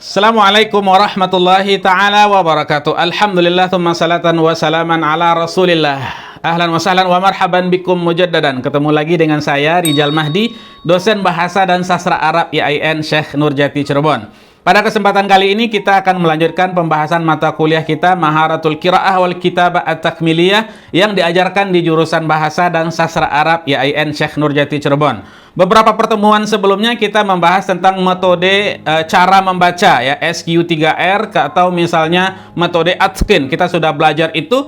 Assalamualaikum warahmatullahi ta'ala wabarakatuh. Alhamdulillah, thumma salatan wa salaman ala rasulillah. Ahlan wa sahlan wa marhaban bikum mujaddadan. Ketemu lagi dengan saya, Rijal Mahdi, dosen Bahasa dan Sastra Arab IAIN Syekh Nurjati Cirebon. Pada kesempatan kali ini kita akan melanjutkan pembahasan mata kuliah kita Maharatul Qiraah wal Kitabah At-Takmiliyah yang diajarkan di jurusan Bahasa dan Sastra Arab IAIN Syekh Nurjati Cirebon. Beberapa pertemuan sebelumnya kita membahas tentang metode cara membaca ya, SQ3R atau misalnya metode Atqin. Kita sudah belajar itu.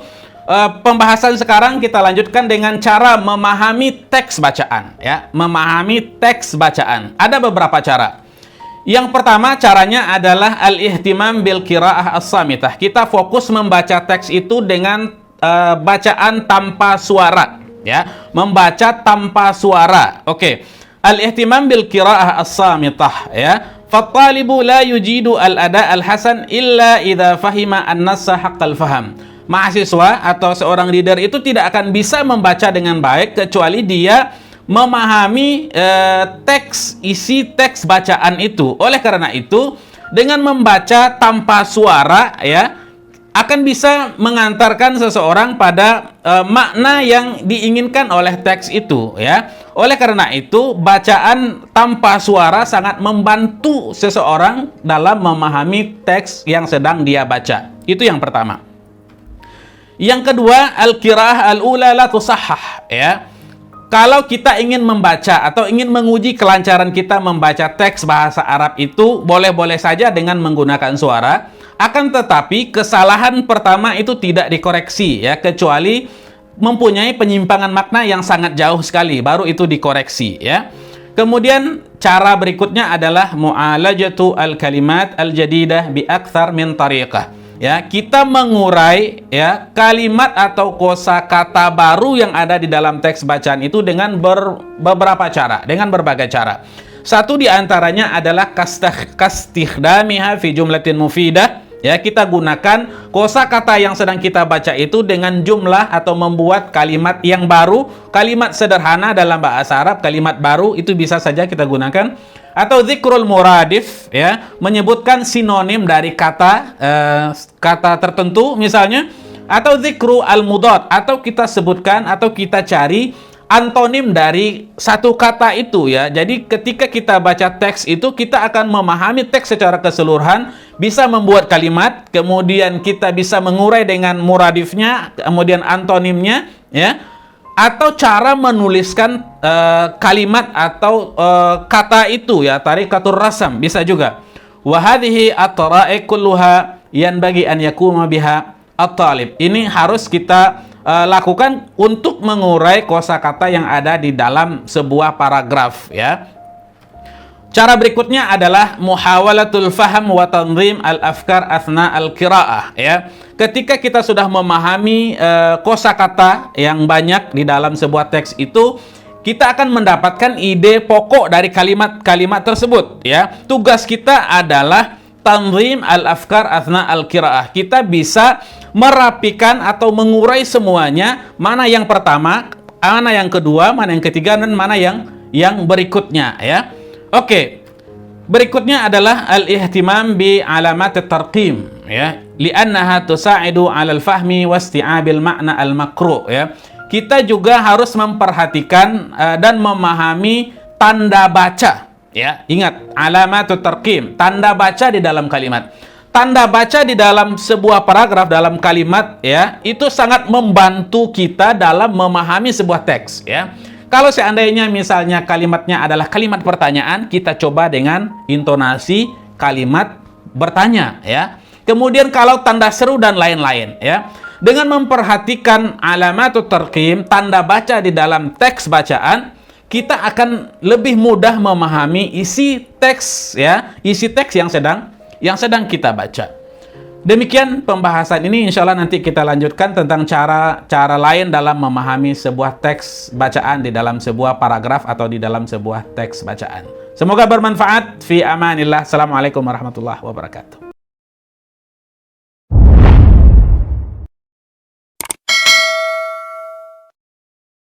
Pembahasan sekarang kita lanjutkan dengan cara memahami teks bacaan ya, memahami teks bacaan. Ada beberapa cara. Yang pertama caranya adalah al-ihtimam bil qiraah as-samitah. Kita fokus membaca teks itu dengan bacaan tanpa suara ya, membaca tanpa suara. Oke. Al-ihtimam bil qiraah as-samitah ya. Fattalibu la yujidu al-ada al-hasan illa idza fahima an-nassa haqqal faham. Mahasiswa atau seorang reader itu tidak akan bisa membaca dengan baik kecuali dia memahami isi teks bacaan itu. Oleh karena itu, dengan membaca tanpa suara ya akan bisa mengantarkan seseorang pada makna yang diinginkan oleh teks itu ya. Oleh karena itu, bacaan tanpa suara sangat membantu seseorang dalam memahami teks yang sedang dia baca. Itu yang pertama. Yang kedua, al-qiraah al-ula la tusahhah ya. Kalau kita ingin membaca atau ingin menguji kelancaran kita membaca teks bahasa Arab itu, boleh-boleh saja dengan menggunakan suara. Akan tetapi kesalahan pertama itu tidak dikoreksi ya, kecuali mempunyai penyimpangan makna yang sangat jauh sekali, baru itu dikoreksi ya. Kemudian cara berikutnya adalah mu'alajatu al-kalimat al-jadidah bi akthar min tariqah. Ya, kita mengurai ya kalimat atau kosakata baru yang ada di dalam teks bacaan itu dengan beberapa cara, dengan berbagai cara. Satu di antaranya adalah kastikhdamiha fi jumlatin mufidah. Ya, kita gunakan kosakata yang sedang kita baca itu dengan jumlah atau membuat kalimat yang baru, kalimat sederhana dalam bahasa Arab, kalimat baru itu bisa saja kita gunakan. Atau zikrul muradif ya, menyebutkan sinonim dari kata tertentu misalnya, atau zikru al-mudad, atau kita sebutkan atau kita cari antonim dari satu kata itu ya. Jadi ketika kita baca teks itu kita akan memahami teks secara keseluruhan, bisa membuat kalimat, kemudian kita bisa mengurai dengan muradifnya, kemudian antonimnya ya, atau cara menuliskan kalimat atau kata itu ya, tariqatur rasam bisa juga. Wa hadhihi at-tara'iq kulluha yanbaghi an yakuma biha at-talib. Ini harus kita lakukan untuk mengurai kosakata yang ada di dalam sebuah paragraf ya. Cara berikutnya adalah muhawalatul faham wa tanzim al-afkar athna al-qiraah ya. Ketika kita sudah memahami kosakata yang banyak di dalam sebuah teks itu, kita akan mendapatkan ide pokok dari kalimat-kalimat tersebut ya. Tugas kita adalah tanzim al-afkar athna al-qiraah. Kita bisa merapikan atau mengurai semuanya, mana yang pertama, mana yang kedua, mana yang ketiga, dan mana yang berikutnya ya. Oke. Berikutnya adalah al-ihtimam bi alamat at-tarqim ya, li'annaha tusa'idu 'alal fahmi wasti'abil makna al-maqru' ya. Kita juga harus memperhatikan dan memahami tanda baca ya. Ingat, alamat at-tarqim, tanda baca di dalam kalimat. Tanda baca di dalam sebuah paragraf, dalam kalimat ya, itu sangat membantu kita dalam memahami sebuah teks ya. Kalau seandainya misalnya kalimatnya adalah kalimat pertanyaan, kita coba dengan intonasi kalimat bertanya ya. Kemudian kalau tanda seru dan lain-lain ya. Dengan memperhatikan alamatut tarqim, tanda baca di dalam teks bacaan, kita akan lebih mudah memahami isi teks ya, isi teks yang sedang kita baca. Demikian pembahasan ini, insya Allah nanti kita lanjutkan tentang cara lain dalam memahami sebuah teks bacaan di dalam sebuah paragraf atau di dalam sebuah teks bacaan. Semoga bermanfaat. Fi amanillah. Assalamualaikum warahmatullahi wabarakatuh.